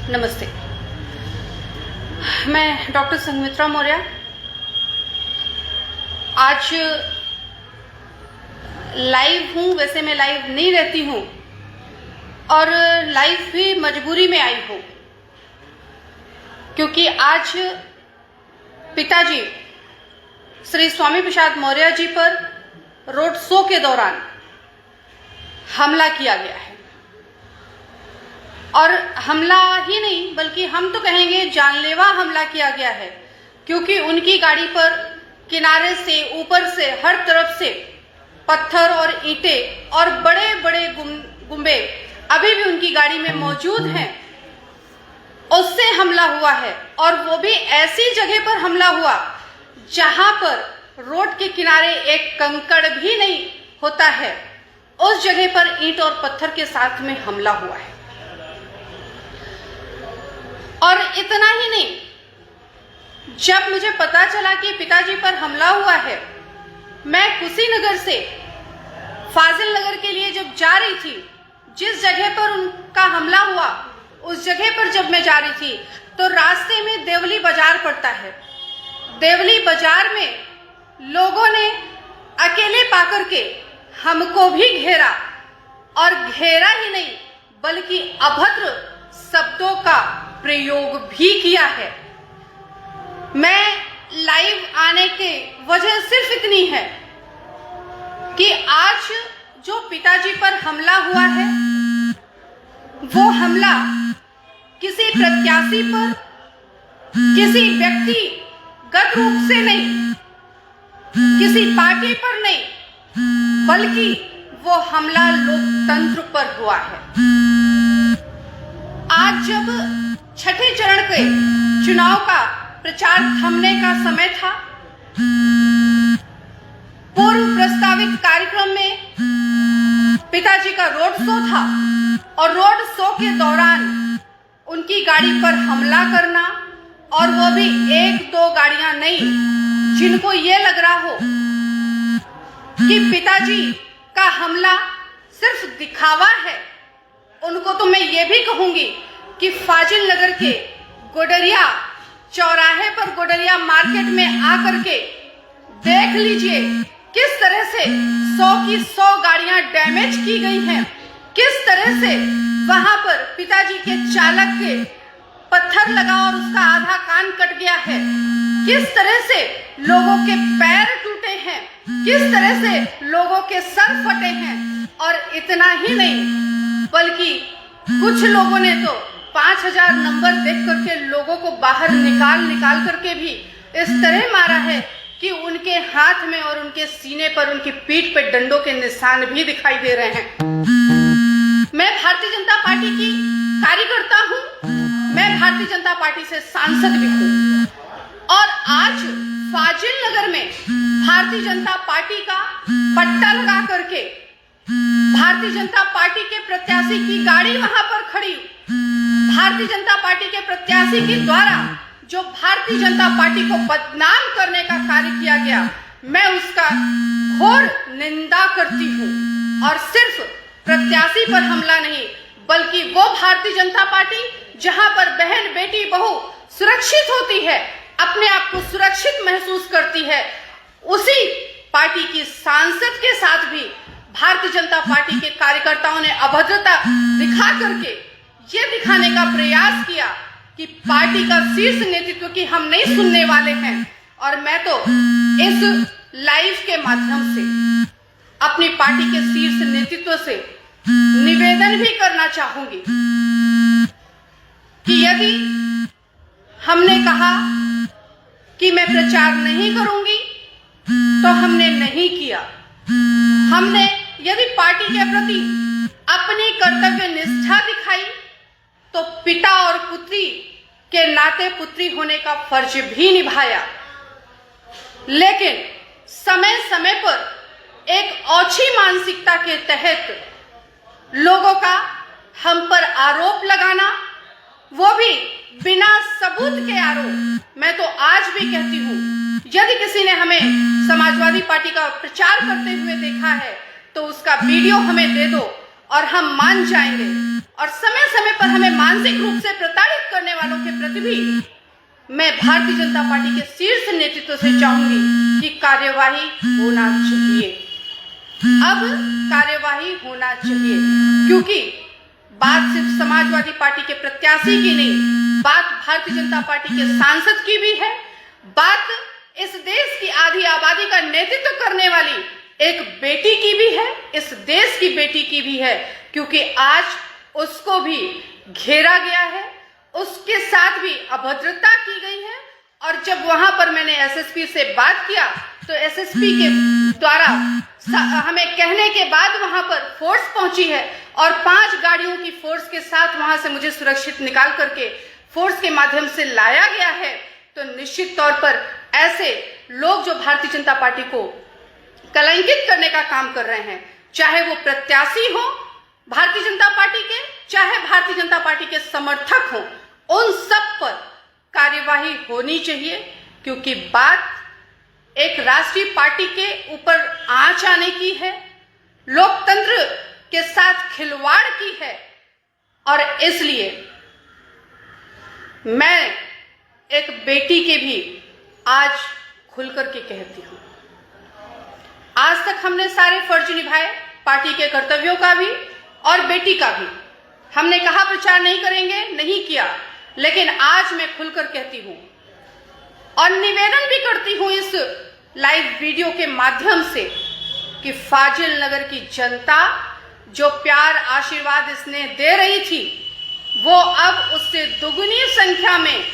नमस्ते, मैं डॉक्टर संघमित्रा मौर्य। आज लाइव हूँ, वैसे मैं लाइव नहीं रहती हूँ और लाइव भी मजबूरी में आई हूँ, क्योंकि आज पिताजी श्री स्वामी प्रसाद मौर्य जी पर रोड शो के दौरान हमला किया गया है। और हमला ही नहीं बल्कि हम तो कहेंगे जानलेवा हमला किया गया है, क्योंकि उनकी गाड़ी पर किनारे से, ऊपर से, हर तरफ से पत्थर और ईंटें और बड़े बड़े गुम्बे अभी भी उनकी गाड़ी में मौजूद हैं। उससे हमला हुआ है और वो भी ऐसी जगह पर हमला हुआ जहां पर रोड के किनारे एक कंकड़ भी नहीं होता है। उस जगह पर ईंट और पत्थर के साथ में हमला हुआ है। और इतना ही नहीं, जब मुझे पता चला कि पिताजी पर हमला हुआ है, मैं कुशीनगर से फाजिल नगर के लिए जब जा रही थी, जिस जगह पर उनका हमला हुआ उस जगह पर जब मैं जा रही थी तो रास्ते में देवली बाजार पड़ता है। देवली बाजार में लोगों ने अकेले पाकर के हमको भी घेरा, और घेरा ही नहीं बल्कि अभद्र शब्दों का प्रयोग भी किया है। मैं लाइव आने की वजह सिर्फ इतनी है कि आज जो पिताजी पर हमला हुआ है, वो हमला किसी प्रत्याशी पर, किसी व्यक्तिगत रूप से नहीं, किसी पार्टी पर नहीं, बल्कि वो हमला लोकतंत्र पर हुआ है। आज जब छठे चरण के चुनाव का प्रचार थमने का समय था, पूर्व प्रस्तावित कार्यक्रम में पिताजी का रोड शो था और रोड शो के दौरान उनकी गाड़ी पर हमला करना, और वो भी एक दो गाड़ियां नहीं, जिनको ये लग रहा हो कि पिताजी का हमला सिर्फ दिखावा है, उनको तो मैं ये भी कहूंगी कि फाजिल नगर के गोडरिया चौराहे पर, गोडरिया मार्केट में आकर के देख लीजिए किस तरह से 100 की 100 गाड़ियां डैमेज की गई हैं, किस तरह से वहां पर पिताजी के चालक के पत्थर लगा और उसका आधा कान कट गया है, किस तरह से लोगों के पैर टूटे हैं, किस तरह से लोगों के सर फटे हैं। और इतना ही नहीं बल्कि कुछ लोगों ने तो 5000 नंबर देख करके लोगों को बाहर निकाल करके भी इस तरह मारा है कि उनके हाथ में और उनके सीने पर, उनकी पीठ पर डंडों के निशान भी दिखाई दे रहे हैं। मैं भारतीय जनता पार्टी की कार्यकर्ता हूं, मैं भारतीय जनता पार्टी से सांसद भी हूं, और आज फाजिल नगर में भारतीय जनता पार्टी का पट्टा लगा करके भारतीय जनता पार्टी के प्रत्याशी की गाड़ी वहां पर खड़ी, भारतीय जनता पार्टी के प्रत्याशी के द्वारा जो भारतीय जनता पार्टी को बदनाम करने का कार्य किया गया, मैं उसका घोर निंदा करती हूं। और सिर्फ प्रत्याशी पर हमला नहीं बल्कि वो भारतीय जनता पार्टी जहां पर बहन, बेटी, बहू सुरक्षित होती है, अपने आप को सुरक्षित महसूस करती है, उसी पार्टी की सांसद के साथ भी भारतीय जनता पार्टी के कार्यकर्ताओं ने अभद्रता दिखा करके ये दिखाने का प्रयास किया कि पार्टी का शीर्ष नेतृत्व की हम नहीं सुनने वाले हैं। और मैं तो इस लाइव के माध्यम से अपनी पार्टी के शीर्ष नेतृत्व से निवेदन भी करना चाहूंगी कि यदि हमने कहा कि मैं प्रचार नहीं करूंगी तो हमने नहीं किया। हमने यदि पार्टी के प्रति अपनी कर्तव्य निष्ठा दिखाई तो पिता और पुत्री के नाते पुत्री होने का फर्ज भी निभाया। लेकिन समय समय पर एक औछी मानसिकता के तहत लोगों का हम पर आरोप लगाना, वो भी बिना सबूत के आरोप। मैं तो आज भी कहती हूँ, यदि किसी ने हमें समाजवादी पार्टी का प्रचार करते हुए देखा है तो उसका वीडियो हमें दे दो और हम मान जाएंगे और समय समय पर हमें मानसिक रूप से प्रताड़ित करने वालों के प्रति भी मैं भारतीय जनता पार्टी के शीर्ष नेतृत्व से चाहूंगी कि कार्यवाही होना चाहिए। अब कार्यवाही होना चाहिए, क्योंकि बात सिर्फ समाजवादी पार्टी के प्रत्याशी की नहीं, बात भारतीय जनता पार्टी के सांसद की भी है, बात इस देश की आधी आबादी का नेतृत्व करने वाली एक बेटी की भी है, इस देश की बेटी की भी है, क्योंकि आज उसको भी घेरा गया है, उसके साथ भी अभद्रता की गई है। और जब वहां पर मैंने एसएसपी से बात किया तो एसएसपी के द्वारा हमें कहने के बाद वहां पर फोर्स पहुंची है और 5 गाड़ियों की फोर्स के साथ वहां से मुझे सुरक्षित निकाल करके फोर्स के माध्यम से लाया गया है। तो निश्चित तौर पर ऐसे लोग जो भारतीय जनता पार्टी को कलंकित करने का काम कर रहे हैं, चाहे वो प्रत्याशी हो भारतीय जनता पार्टी के, चाहे भारतीय जनता पार्टी के समर्थक हो, उन सब पर कार्यवाही होनी चाहिए। क्योंकि बात एक राष्ट्रीय पार्टी के ऊपर आंच आने की है, लोकतंत्र के साथ खिलवाड़ की है। और इसलिए मैं एक बेटी के भी आज खुलकर के कहती हूं, आज तक हमने सारे फर्ज निभाए, पार्टी के कर्तव्यों का भी और बेटी का भी। हमने कहा प्रचार नहीं करेंगे, नहीं किया, लेकिन आज मैं खुलकर कहती हूं और निवेदन भी करती हूं इस लाइव वीडियो के माध्यम से कि फाजिल नगर की जनता जो प्यार आशीर्वाद स्नेह दे रही थी, वो अब उससे दुगनी संख्या में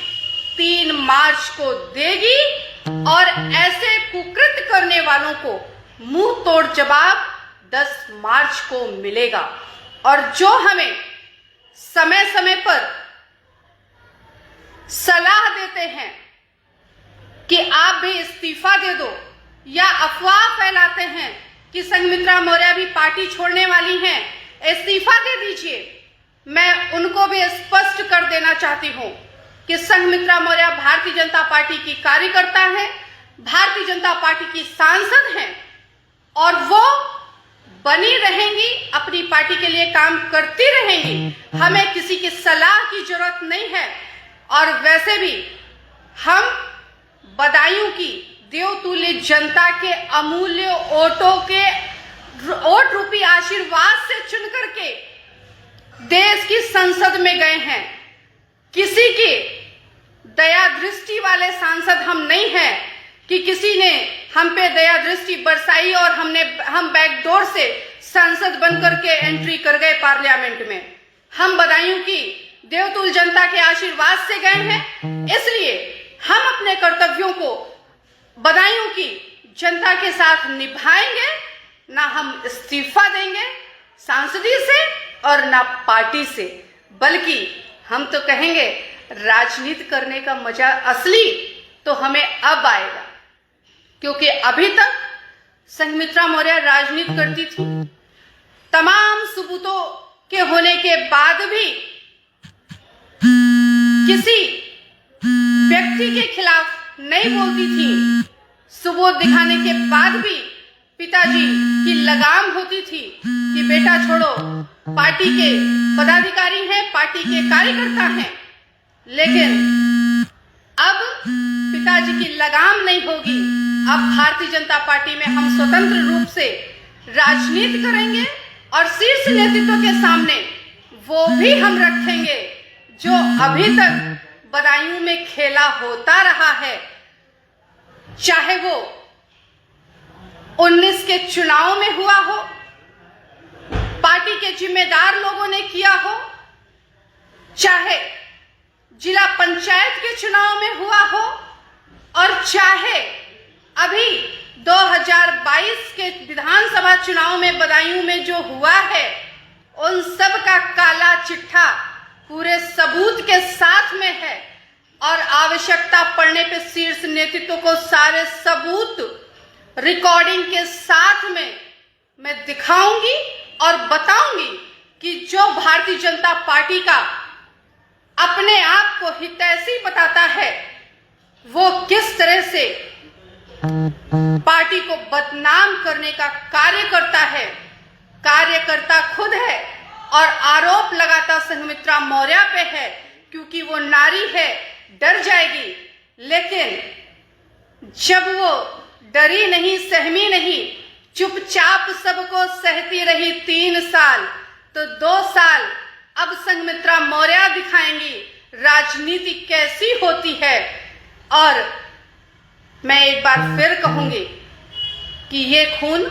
3 मार्च को देगी और ऐसे कुकृत्य करने वालों को मुंह तोड़ जवाब 10 मार्च को मिलेगा। और जो हमें समय समय पर सलाह देते हैं कि आप भी इस्तीफा दे दो, या अफवाह फैलाते हैं कि संघमित्रा मौर्य भी पार्टी छोड़ने वाली हैं, इस्तीफा दे दीजिए, मैं उनको भी स्पष्ट कर देना चाहती हूं कि संघमित्रा मौर्य भारतीय जनता पार्टी की कार्यकर्ता है, भारतीय जनता पार्टी की सांसद हैं और वो बनी रहेंगी, अपनी पार्टी के लिए काम करती रहेंगी। हमें किसी की सलाह की जरूरत नहीं है। और वैसे भी हम बदायूं की देवतुल्य जनता के अमूल्य वोट रूपी आशीर्वाद से चुन करके देश की संसद में गए हैं। किसी की दया दृष्टि वाले सांसद हम नहीं हैं कि किसी ने हम पे दया दृष्टि बरसाई और हम बैकडोर से सांसद बनकर के एंट्री कर गए पार्लियामेंट में। हम बदायूं की देवतुल्य जनता के आशीर्वाद से गए हैं, इसलिए हम अपने कर्तव्यों को बदायूं की जनता के साथ निभाएंगे। ना हम इस्तीफा देंगे सांसदी से और ना पार्टी से, बल्कि हम तो कहेंगे राजनीति करने का मजा असली तो हमें अब आएगा। क्योंकि अभी तक संघमित्रा मौर्य राजनीति करती थी, तमाम सबूतों के होने के बाद भी किसी व्यक्ति के खिलाफ नहीं बोलती थी, सबूत दिखाने के बाद भी पिताजी की लगाम होती थी कि बेटा छोड़ो, पार्टी के पदाधिकारी हैं, पार्टी के कार्यकर्ता हैं। लेकिन अब पिताजी की लगाम नहीं होगी। अब भारतीय जनता पार्टी में हम स्वतंत्र रूप से राजनीति करेंगे और शीर्ष नेतृत्व के सामने वो भी हम रखेंगे जो अभी तक बदायूं में खेला होता रहा है, चाहे वो 19 के चुनाव में हुआ हो, पार्टी के जिम्मेदार लोगों ने किया हो, चाहे जिला पंचायत के चुनाव में हुआ हो, और चाहे अभी 2022 के विधानसभा चुनाव में बदायूं में जो हुआ है, उन सब का काला चिट्ठा पूरे सबूत के साथ में है। और आवश्यकता पड़ने पे शीर्ष नेतृत्व को सारे सबूत रिकॉर्डिंग के साथ में मैं दिखाऊंगी और बताऊंगी कि जो भारतीय जनता पार्टी का अपने आप को हितैषी बताता है, वो किस तरह से पार्टी को बदनाम करने का कार्य करता है। कार्यकर्ता खुद है, और आरोप लगाता संघमित्रा मौर्य पे है, क्योंकि वो नारी है, डर जाएगी। लेकिन जब वो डरी नहीं, सहमी नहीं, चुपचाप सबको सहती रही 3 साल, तो 2 साल अब संघमित्रा मौर्य दिखाएंगी राजनीति कैसी होती है। और मैं एक बार फिर कहूंगी कि ये खून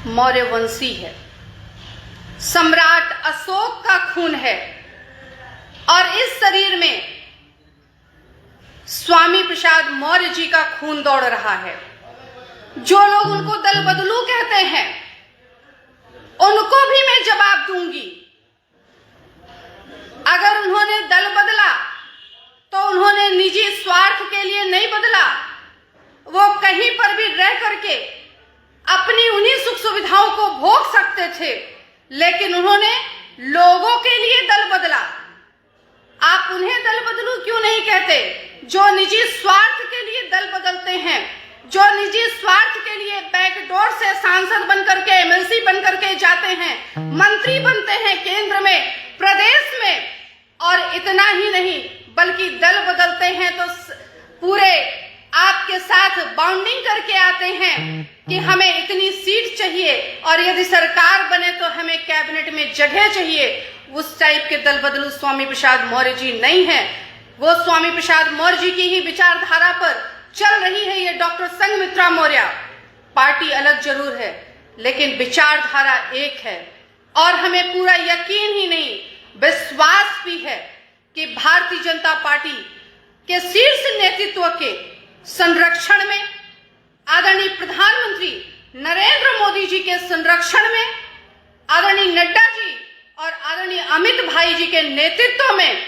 मौर्यवंशी है, सम्राट अशोक का खून है, और इस शरीर में स्वामी प्रसाद मौर्य जी का खून दौड़ रहा है। जो लोग उनको दल बदलू कहते हैं, उनको भी मैं जवाब दूंगी। अगर उन्होंने दल बदला तो उन्होंने निजी स्वार्थ के लिए नहीं बदला, वो कहीं पर भी रह करके अपनी उन्हीं सुख सुविधाओं को भोग सकते थे, लेकिन उन्होंने लोगों के लिए दल बदला। आप उन्हें दल बदलू क्यों नहीं कहते, जो निजी स्वार्थ के लिए दल बदलते हैं, जो निजी स्वार्थ के लिए बैकडोर से सांसद बनकर के, एमएलसी बनकर के जाते हैं, मंत्री बनते हैं केंद्र में, प्रदेश में, और इतना ही नहीं बल्कि दल बदलते हैं तो पूरे आपके साथ बाउंडिंग करके आते हैं कि हमें इतनी सीट चाहिए और यदि सरकार बने तो हमें कैबिनेट में जगह चाहिए। उस टाइप के दल बदलू स्वामी प्रसाद मौर्य जी नहीं है। वो स्वामी प्रसाद मौर्य जी की ही विचारधारा पर चल रही है ये डॉक्टर संघमित्रा मौर्य। पार्टी अलग जरूर है, लेकिन विचारधारा एक है, और हमें पूरा यकीन ही नहीं, विश्वास भी है कि भारतीय जनता पार्टी के शीर्ष नेतृत्व के संरक्षण में, आदरणीय प्रधानमंत्री नरेंद्र मोदी जी के संरक्षण में, आदरणीय नड्डा जी और आदरणीय अमित भाई जी के नेतृत्व में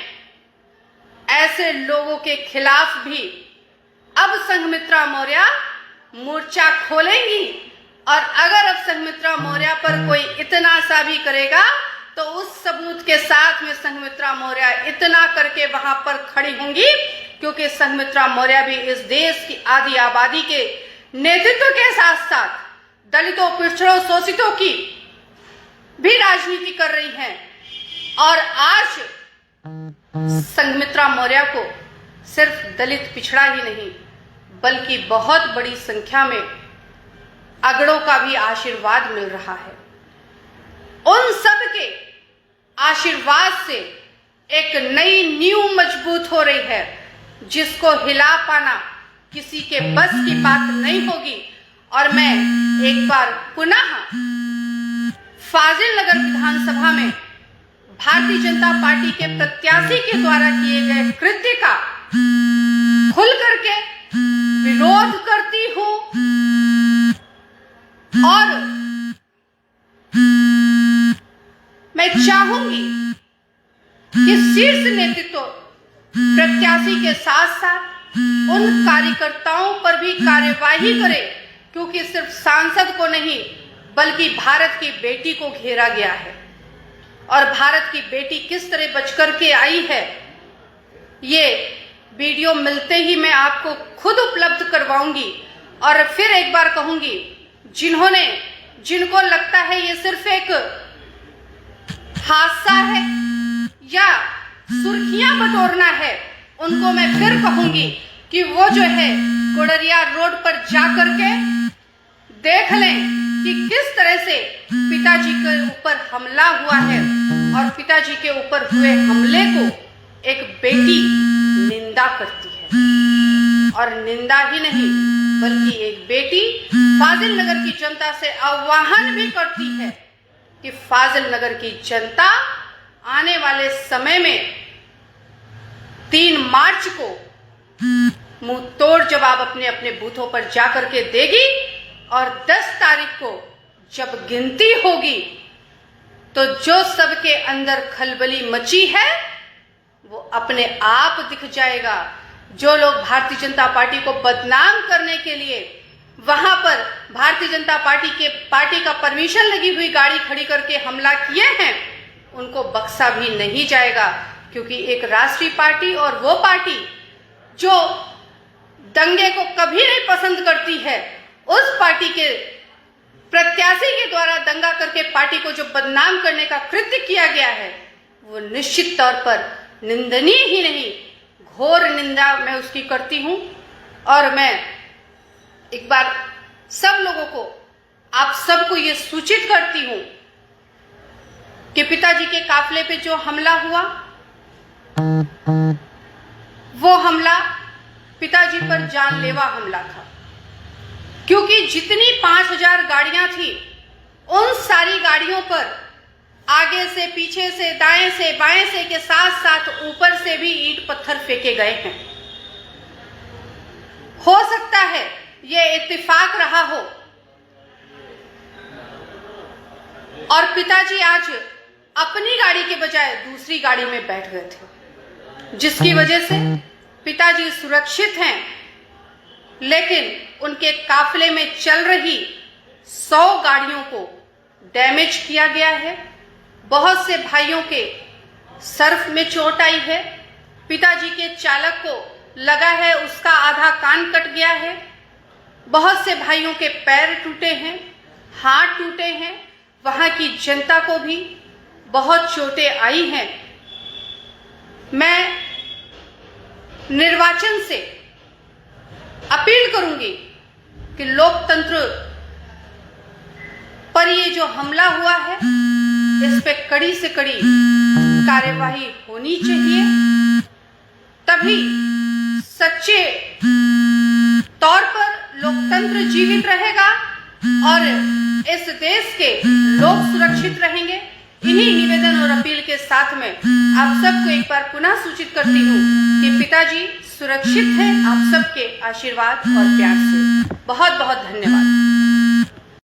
ऐसे लोगों के खिलाफ भी अब संघमित्रा मौर्य मोर्चा खोलेंगी। और अगर अब संघमित्रा मौर्य पर कोई इतना सा भी करेगा तो उस सबूत के साथ में संघमित्रा मौर्य इतना करके वहां पर खड़ी होंगी, क्योंकि संघमित्रा मौर्य भी इस देश की आधी आबादी के नेतृत्व के साथ साथ दलितों, पिछड़ों, शोषितों की भी राजनीति कर रही हैं। और आज संघमित्रा मौर्य को सिर्फ दलित पिछड़ा ही नहीं बल्कि बहुत बड़ी संख्या में अगड़ों का भी आशीर्वाद मिल रहा है। उन सब के आशीर्वाद से एक नई नींव मजबूत हो रही है, जिसको हिला पाना किसी के बस की बात नहीं होगी। और मैं एक बार पुनः फाजिल नगर विधानसभा में भारतीय जनता पार्टी के प्रत्याशी के द्वारा किए गए कृत्य का खुल करके विरोध करती हूं, और मैं चाहूंगी कि शीर्ष नेतृत्व प्रत्याशी के साथ साथ उन कार्यकर्ताओं पर भी कार्यवाही करे, क्योंकि सिर्फ सांसद को नहीं बल्कि भारत की बेटी को घेरा गया है। और भारत की बेटी किस तरह बच करके आई है, ये वीडियो मिलते ही मैं आपको खुद उपलब्ध करवाऊंगी। और फिर एक बार कहूंगी, जिनको लगता है ये सिर्फ एक हादसा है या सुर्खियां बटोरना है, उनको मैं फिर कहूंगी कि वो जो है गुडरिया रोड पर जाकर के देख लें कि किस तरह से पिताजी के ऊपर हमला हुआ है, और पिताजी के ऊपर हुए हमले को एक बेटी निंदा करती है। और निंदा ही नहीं बल्कि एक बेटी फाजिल नगर की जनता से आह्वान भी करती है कि फाजिल नगर की जनता आने वाले समय में 3 मार्च को मुंह तोड़ जवाब अपने अपने बूथों पर जाकर के देगी। और 10 तारीख को जब गिनती होगी तो जो सबके अंदर खलबली मची है वो अपने आप दिख जाएगा। जो लोग भारतीय जनता पार्टी को बदनाम करने के लिए वहां पर भारतीय जनता पार्टी का परमिशन लगी हुई गाड़ी खड़ी करके हमला किए हैं, उनको बख्शा भी नहीं जाएगा। क्योंकि एक राष्ट्रीय पार्टी और वो पार्टी जो दंगे को कभी नहीं पसंद करती है, उस पार्टी के प्रत्याशी के द्वारा दंगा करके पार्टी को जो बदनाम करने का कृत्य किया गया है, वो निश्चित तौर पर निंदनीय ही नहीं, घोर निंदा मैं उसकी करती हूं। और मैं एक बार सब लोगों को, आप सबको ये सूचित करती हूं कि पिताजी के काफिले पे जो हमला हुआ, वो हमला पिताजी पर जानलेवा हमला था, क्योंकि जितनी 5000 गाड़ियां थी, उन सारी गाड़ियों पर आगे से, पीछे से, दाएं से, बाएं से के साथ साथ ऊपर से भी ईंट पत्थर फेंके गए हैं। हो सकता है ये इत्तेफाक रहा हो और पिताजी आज अपनी गाड़ी के बजाय दूसरी गाड़ी में बैठ गए थे, जिसकी वजह से पिताजी सुरक्षित हैं, लेकिन उनके काफिले में चल रही 100 गाड़ियों को डैमेज किया गया है। बहुत से भाइयों के सर्फ में चोट आई है। पिताजी के चालक को लगा है उसका आधा कान कट गया है। बहुत से भाइयों के पैर टूटे हैं, हाथ टूटे हैं। वहां की जनता को भी बहुत चोटें आई हैं। मैं निर्वाचन से अपील करूंगी कि लोकतंत्र पर ये जो हमला हुआ है, इस पे कड़ी से कड़ी कार्यवाही होनी चाहिए, तभी सच्चे तौर पर लोकतंत्र जीवित रहेगा और इस देश के लोग सुरक्षित रहेंगे। इन्हीं निवेदन और अपील के साथ में आप सबको एक बार पुनः सूचित करती हूँ कि पिताजी सुरक्षित हैं, आप सबके आशीर्वाद और प्यार से। बहुत बहुत धन्यवाद।